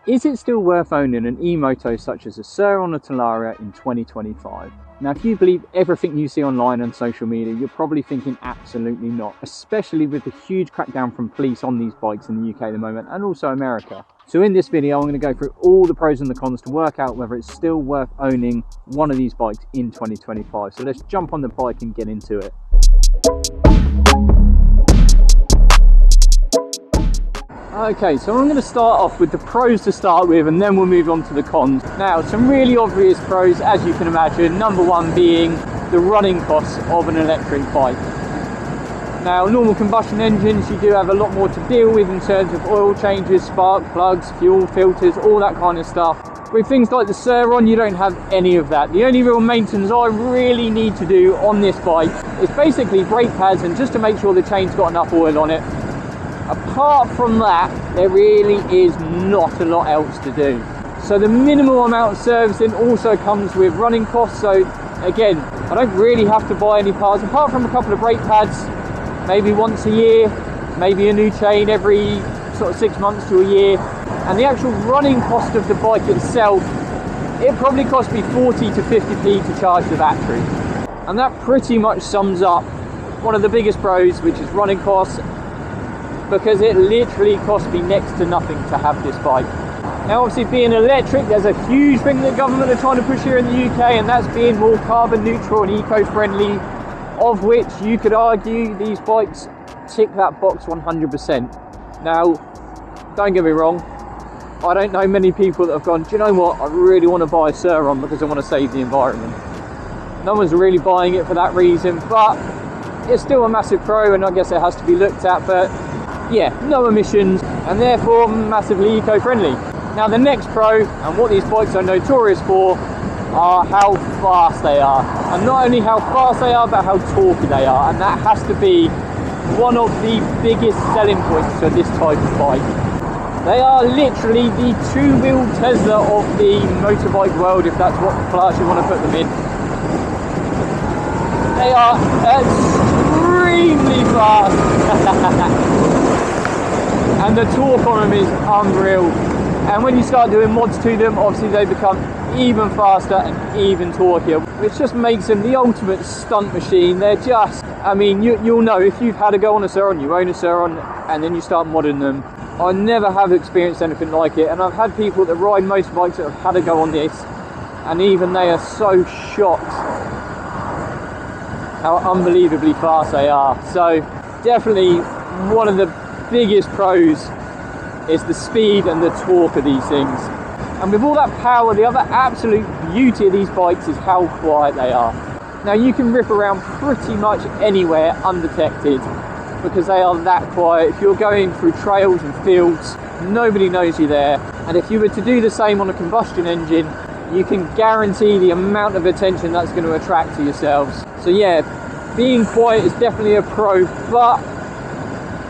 Is it still worth owning an e-moto such as a Surron or Talaria in 2025? Now, if you believe everything you see online and social media, you're probably thinking absolutely not, especially with the huge crackdown from police on these bikes in the UK at the moment, and also America. So in this video, I'm going to go through all the pros and the cons to work out whether it's still worth owning one of these bikes in 2025. So let's jump on the bike and get into it. Okay, so I'm going to start off with the pros to start with, and then we'll move on to the cons. Now, some really obvious pros, as you can imagine. Number one being the running costs of an electric bike. Now, normal combustion engines, you do have a lot more to deal with in terms of oil changes, spark plugs, fuel filters, all that kind of stuff. With things like the Surron, you don't have any of that. The only real maintenance I really need to do on this bike is basically brake pads and just to make sure the chain's got enough oil on it. Apart from that, there really is not a lot else to do. So the minimal amount of servicing also comes with running costs. So again, I don't really have to buy any parts apart from a couple of brake pads, maybe once a year, maybe a new chain every sort of 6 months to a year. And the actual running cost of the bike itself, it probably cost me 40 to 50p to charge the battery. And that pretty much sums up one of the biggest pros, which is running costs, because it literally cost me next to nothing to have this bike. Now obviously being electric, there's a huge thing that government are trying to push here in the UK, and that's being more carbon neutral and eco-friendly, of which you could argue these bikes tick that box 100%. Now, don't get me wrong, I don't know many people that have gone, do you know what, I really want to buy a Surron because I want to save the environment. No one's really buying it for that reason, but it's still a massive pro, and I guess it has to be looked at. But yeah, no emissions and therefore massively eco-friendly. Now the next pro, and what these bikes are notorious for, are how fast they are. And not only how fast they are, but how torquey they are. And that has to be one of the biggest selling points to this type of bike. They are literally the two-wheel Tesla of the motorbike world, if that's what class you want to put them in. They are extremely fast. And the torque on them is unreal. And when you start doing mods to them, obviously they become even faster and even torqueier, which just makes them the ultimate stunt machine. They're just, I mean, you'll know if you've had a go on a Surron, you own a Surron, and then you start modding them. I never have experienced anything like it, and I've had people that ride motorbikes that have had a go on this, and even they are so shocked how unbelievably fast they are. So definitely one of the biggest pros is the speed and the torque of these things. And with all that power, the other absolute beauty of these bikes is how quiet they are. Now you can rip around pretty much anywhere undetected because they are that quiet. If you're going through trails and fields, nobody knows you're there. And if you were to do the same on a combustion engine, you can guarantee the amount of attention that's going to attract to yourselves. So yeah, being quiet is definitely a pro, but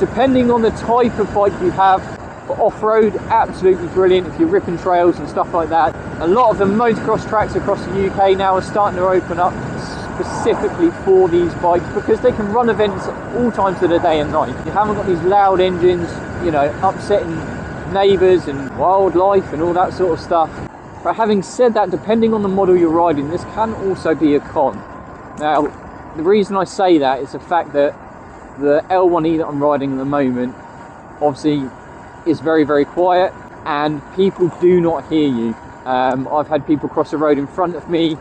depending on the type of bike you have, for off-road, absolutely brilliant if you're ripping trails and stuff like that. A lot of the motocross tracks across the UK now are starting to open up specifically for these bikes because they can run events at all times of the day and night. You haven't got these loud engines, you know, upsetting neighbours and wildlife and all that sort of stuff. But having said that, depending on the model you're riding, this can also be a con. Now, the reason I say that is the fact that the L1E that I'm riding at the moment obviously is very, very quiet and people do not hear you. I've had people cross the road in front of me,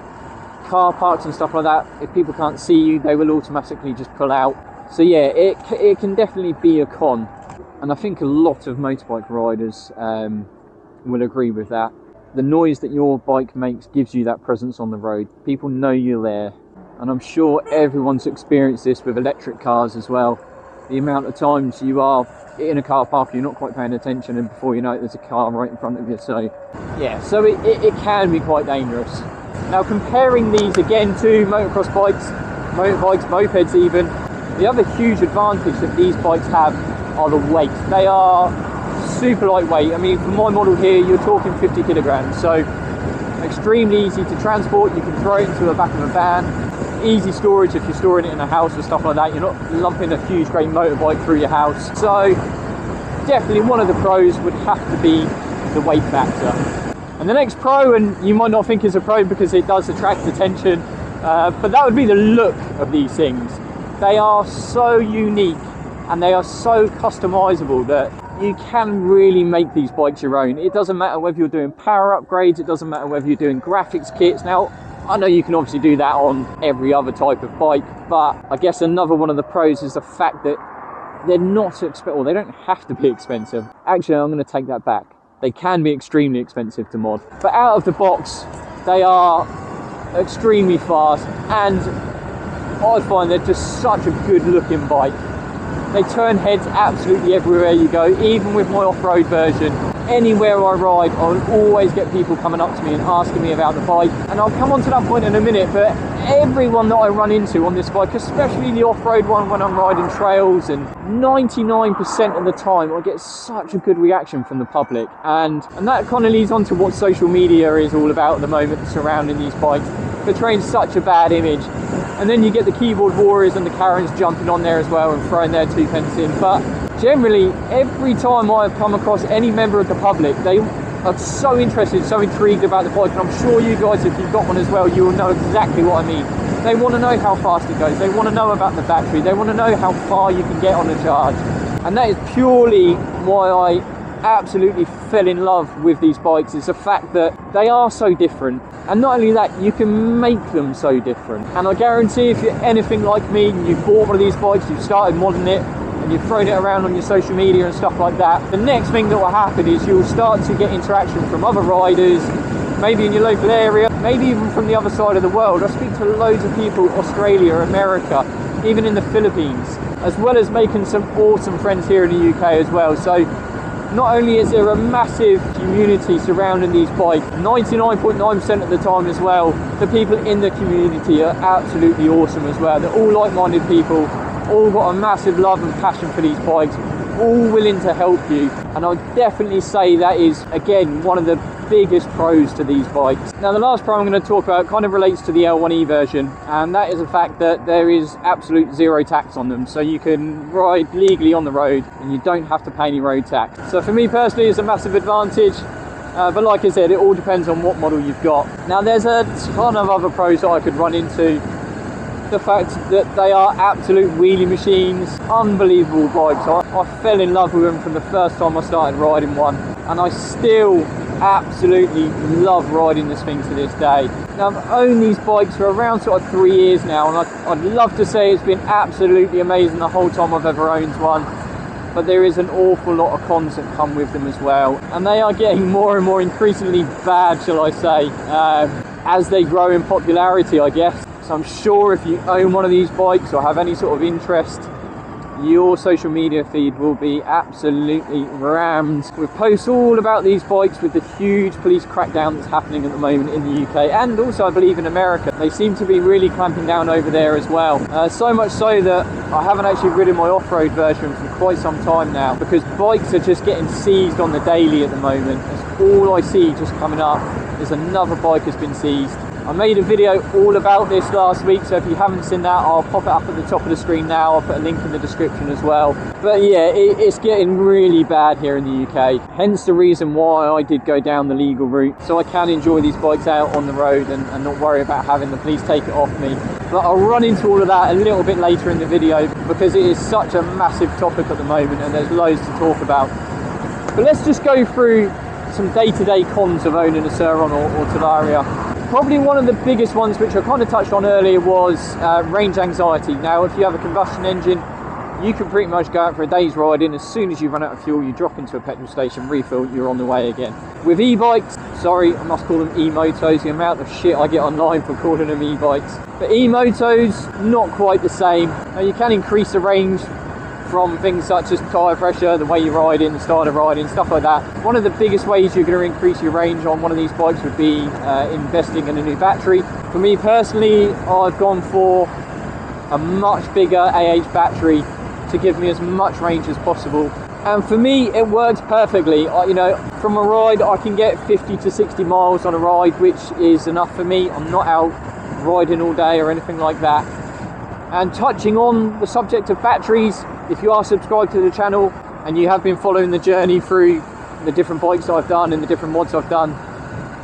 car parks and stuff like that. If people can't see you, they will automatically just pull out. So yeah, it can definitely be a con. And I think a lot of motorbike riders will agree with that. The noise that your bike makes gives you that presence on the road. People know you're there. And I'm sure everyone's experienced this with electric cars as well. The amount of times you are in a car park, you're not quite paying attention, and before you know it, there's a car right in front of you. So yeah, so it can be quite dangerous. Now comparing these again to motocross bikes, motorbikes, mopeds even, the other huge advantage that these bikes have are the weight. They are super lightweight. I mean, for my model here, you're talking 50 kilograms. So extremely easy to transport. You can throw it into the back of a van. Easy storage if you're storing it in a house or stuff like that. You're not lumping a huge great motorbike through your house. So definitely one of the pros would have to be the weight factor. And the next pro, and you might not think is a pro because it does attract attention, but that would be the look of these things. They are so unique and they are so customizable that you can really make these bikes your own. It doesn't matter whether you're doing power upgrades, it doesn't matter whether you're doing graphics kits. Now, I know you can obviously do that on every other type of bike, but I guess another one of the pros is the fact that they're not expensive, or they don't have to be expensive. Actually, I'm going to take that back. They can be extremely expensive to mod, but out of the box, they are extremely fast, and I find they're just such a good looking bike. They turn heads absolutely everywhere you go. Even with my off-road version, anywhere I ride, I'll always get people coming up to me and asking me about the bike. And I'll come on to that point in a minute, but everyone that I run into on this bike, especially the off-road one when I'm riding trails, and 99% of the time I get such a good reaction from the public. And that kind of leads on to what social media is all about at the moment surrounding these bikes, portraying such a bad image. And then you get the keyboard warriors and the Karens jumping on there as well and throwing their 2 pence in. But generally, every time I've come across any member of the public, they are so interested, so intrigued about the bike. And I'm sure you guys, if you've got one as well, you will know exactly what I mean. They want to know how fast it goes. They want to know about the battery. They want to know how far you can get on a charge. And that is purely why I absolutely fell in love with these bikes, is the fact that they are so different. And not only that, you can make them so different. And I guarantee if you're anything like me and you've bought one of these bikes, you've started modding it and you've thrown it around on your social media and stuff like that, the next thing that will happen is you'll start to get interaction from other riders, maybe in your local area, maybe even from the other side of the world. I speak to loads of people, Australia, America, even in the Philippines, as well as making some awesome friends here in the UK as well. So not only is there a massive community surrounding these bikes, 99.9% of the time as well, the people in the community are absolutely awesome as well. They're all like-minded people, all got a massive love and passion for these bikes, all willing to help you. And I'd definitely say that is, again, one of the biggest pros to these bikes. Now, the last pro I'm going to talk about kind of relates to the L1E version, and that is the fact that there is absolute zero tax on them. So you can ride legally on the road and you don't have to pay any road tax. So for me personally, it's a massive advantage. But like I said, it all depends on what model you've got. Now, there's a ton of other pros that I could run into. The fact that they are absolute wheelie machines, unbelievable bikes. I fell in love with them from the first time I started riding one, and I still absolutely love riding this thing to this day. Now, I've owned these bikes for around sort of 3 years now, and I'd love to say it's been absolutely amazing the whole time I've ever owned one, but there is an awful lot of cons that come with them as well, and they are getting more and more increasingly bad, shall I say, as they grow in popularity, I guess. So I'm sure if you own one of these bikes or have any sort of interest, your social media feed will be absolutely rammed with posts all about these bikes, with the huge police crackdown that's happening at the moment in the UK, and also I believe in America. They seem to be really clamping down over there as well. So much so that I haven't actually ridden my off-road version for quite some time now, because bikes are just getting seized on the daily at the moment. That's all I see just coming up is another bike has been seized. I made a video all about this last week, so if you haven't seen that, I'll pop it up at the top of the screen now. I'll put a link in the description as well. But yeah, it's getting really bad here in the UK, hence the reason why I did go down the legal route, so I can enjoy these bikes out on the road and not worry about having the police take it off me. But I'll run into all of that a little bit later in the video, because it is such a massive topic at the moment and there's loads to talk about. But let's just go through some day-to-day cons of owning a Surron or Talaria. Probably one of the biggest ones, which I kind of touched on earlier, was range anxiety. Now, if you have a combustion engine, you can pretty much go out for a day's riding. As soon as you run out of fuel, you drop into a petrol station, refill, you're on the way again. With e-bikes, sorry, I must call them e-motos, the amount of shit I get online for calling them e-bikes. But e-motos, not quite the same. Now, you can increase the range from things such as tyre pressure, the way you ride in, the style of riding, stuff like that. One of the biggest ways you're going to increase your range on one of these bikes would be investing in a new battery. For me personally, I've gone for a much bigger AH battery to give me as much range as possible. And for me, it works perfectly. You know, from a ride, I can get 50 to 60 miles on a ride, which is enough for me. I'm not out riding all day or anything like that. And touching on the subject of batteries, if you are subscribed to the channel and you have been following the journey through the different bikes that I've done and the different mods I've done,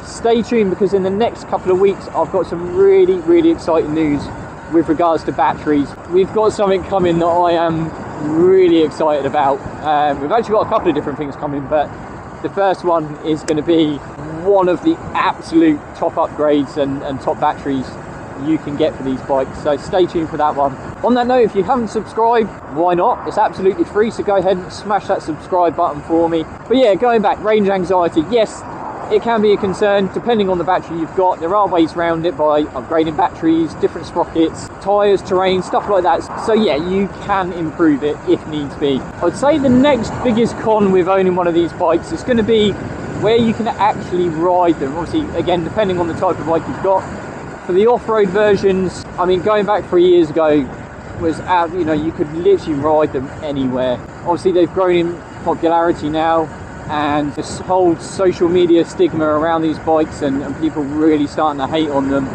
stay tuned, because in the next couple of weeks I've got some really exciting news with regards to batteries. We've got something coming that I am really excited about. We've actually got a couple of different things coming, but the first one is going to be one of the absolute top upgrades and top batteries you can get for these bikes, so stay tuned for that one. On that note, if you haven't subscribed, why not? It's absolutely free, so go ahead and smash that subscribe button for me. But yeah, going back, range anxiety, yes, it can be a concern depending on the battery you've got. There are ways around it by upgrading batteries, different sprockets, tyres, terrain, stuff like that. So yeah, you can improve it if needs be. I'd say the next biggest con with owning one of these bikes is going to be where you can actually ride them. Obviously, again, depending on the type of bike you've got. For the off-road versions, I mean, going back 3 years ago was out, you know, you could literally ride them anywhere. Obviously, they've grown in popularity now, and this whole social media stigma around these bikes and people really starting to hate on them,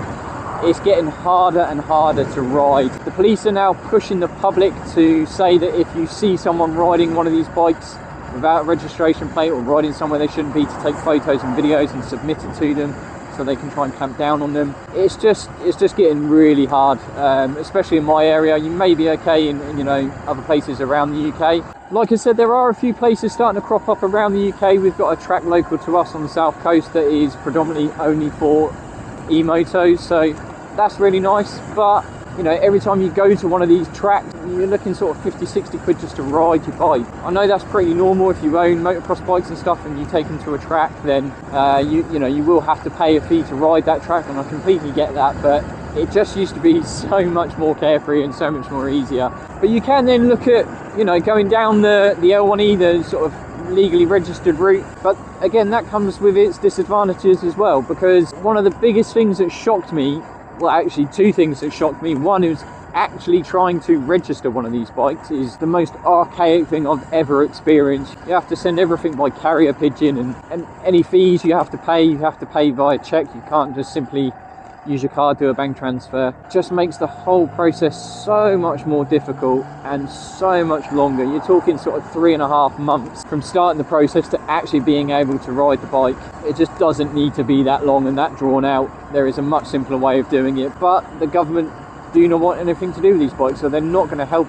it's getting harder and harder to ride. The police are now pushing the public to say that if you see someone riding one of these bikes without a registration plate or riding somewhere they shouldn't be, to take photos and videos and submit it to them so they can try and clamp down on them. It's just getting really hard, especially in my area. You may be okay in you know, other places around the UK. Like I said, there are a few places starting to crop up around the UK. We've got a track local to us on the south coast that is predominantly only for e-motos, so that's really nice. But you know, every time you go to one of these tracks, you're looking sort of 50-60 quid just to ride your bike. I know that's pretty normal if you own motocross bikes and stuff and you take them to a track, then you know, you will have to pay a fee to ride that track, and I completely get that, but it just used to be so much more carefree and so much more easier. But you can then look at, you know, going down the L1E, the sort of legally registered route, but again, that comes with its disadvantages as well, because one of the biggest things that shocked me, well, actually two things that shocked me. One is actually trying to register one of these bikes is the most archaic thing I've ever experienced. You have to send everything by carrier pigeon, and any fees you have to pay via check. You can't just simply use your card, do a bank transfer. It just makes the whole process so much more difficult and so much longer. You're talking sort of 3.5 months from starting the process to actually being able to ride the bike. It just doesn't need to be that long and that drawn out. There is a much simpler way of doing it, but the government do not want anything to do with these bikes, so they're not going to help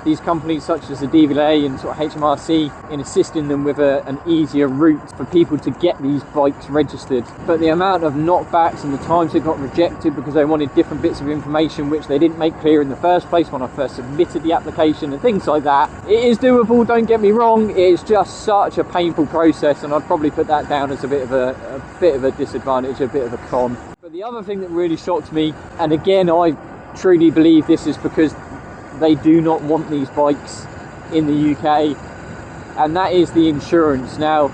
these companies such as the DVLA and sort of HMRC in assisting them with an easier route for people to get these bikes registered. But the amount of knockbacks and the times they got rejected because they wanted different bits of information which they didn't make clear in the first place when I first submitted the application and things like that. It is doable, don't get me wrong, it's just such a painful process, and I'd probably put that down as a bit of a disadvantage, a bit of a con. But the other thing that really shocked me, and again I truly believe this is because they do not want these bikes in the UK, and that is the insurance. Now,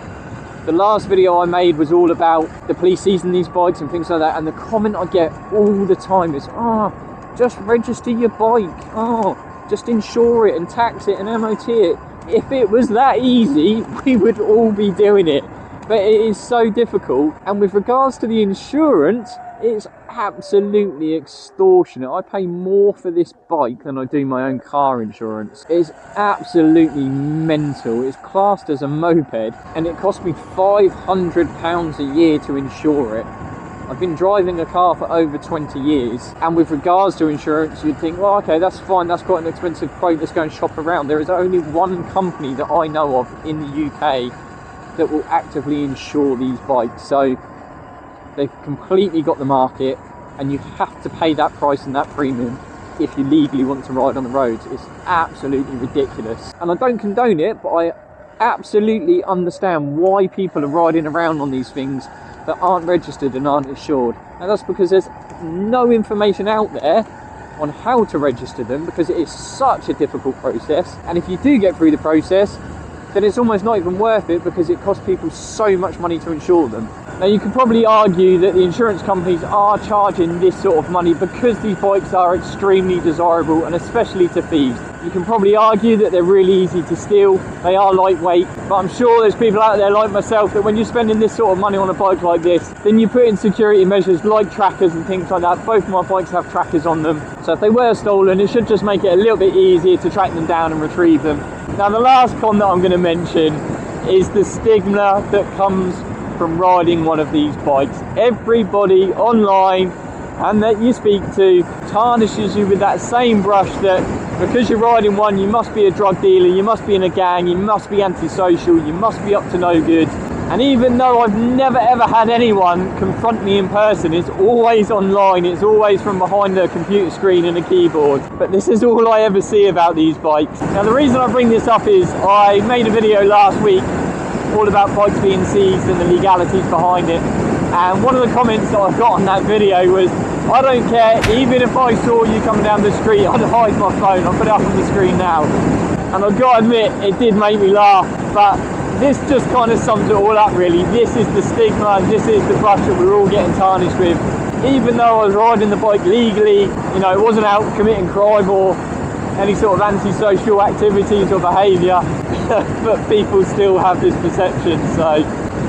the last video I made was all about the police seizing these bikes and things like that, and the comment I get all the time is, oh, just register your bike, oh, just insure it and tax it and MOT it. If it was that easy, we would all be doing it, but it is so difficult. And with regards to the insurance, it's absolutely extortionate. I pay more for this bike than I do my own car insurance. It's absolutely mental. It's classed as a moped, and it cost me £500 a year to insure it. I've been driving a car for over 20 years, and with regards to insurance, you'd think, well, okay, that's fine, that's quite an expensive quote, let's go and shop around. There is only one company that I know of in the UK that will actively insure these bikes. So they've completely got the market, and you have to pay that price and that premium if you legally want to ride on the roads. It's absolutely ridiculous. And I don't condone it, but I absolutely understand why people are riding around on these things that aren't registered and aren't insured. And that's because there's no information out there on how to register them, because it is such a difficult process. And if you do get through the process, then it's almost not even worth it, because it costs people so much money to insure them. Now, you could probably argue that the insurance companies are charging this sort of money because these bikes are extremely desirable, and especially to thieves. You can probably argue that they're really easy to steal, they are lightweight, but I'm sure there's people out there like myself that when you're spending this sort of money on a bike like this, then you put in security measures like trackers and things like that. Both my bikes have trackers on them, so if they were stolen, it should just make it a little bit easier to track them down and retrieve them. Now, the last con that I'm going to mention is the stigma that comes from riding one of these bikes. Everybody online and that you speak to tarnishes you with that same brush that because you're riding one, you must be a drug dealer, you must be in a gang, you must be antisocial, you must be up to no good. And even though I've never ever had anyone confront me in person, it's always online, it's always from behind a computer screen and a keyboard. But this is all I ever see about these bikes. Now the reason I bring this up is I made a video last week all about bikes being seized and the legalities behind it. And one of the comments that I got on that video was, I don't care, even if I saw you coming down the street, I'd hide my phone, I'll put it up on the screen now. And I've got to admit, it did make me laugh, but this just kind of sums it all up really. This is the stigma, and this is the brush that we're all getting tarnished with. Even though I was riding the bike legally, you know, it wasn't out committing crime or any sort of antisocial activities or behaviour, but people still have this perception, so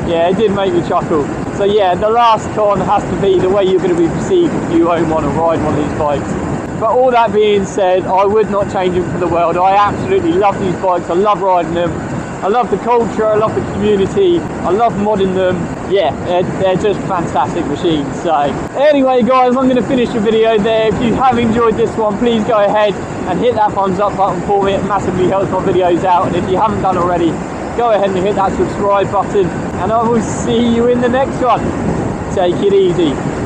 yeah, it did make me chuckle. So yeah, the last con has to be the way you're going to be perceived if you own one or ride one of these bikes. But all that being said, I would not change them for the world. I absolutely love these bikes, I love riding them. I love the culture, I love the community, I love modding them. Yeah, they're just fantastic machines. So anyway guys, I'm going to finish the video there. If you have enjoyed this one, please go ahead and hit that thumbs up button for me. It massively helps my videos out. And if you haven't done already, go ahead and hit that subscribe button. And I will see you in the next one. Take it easy.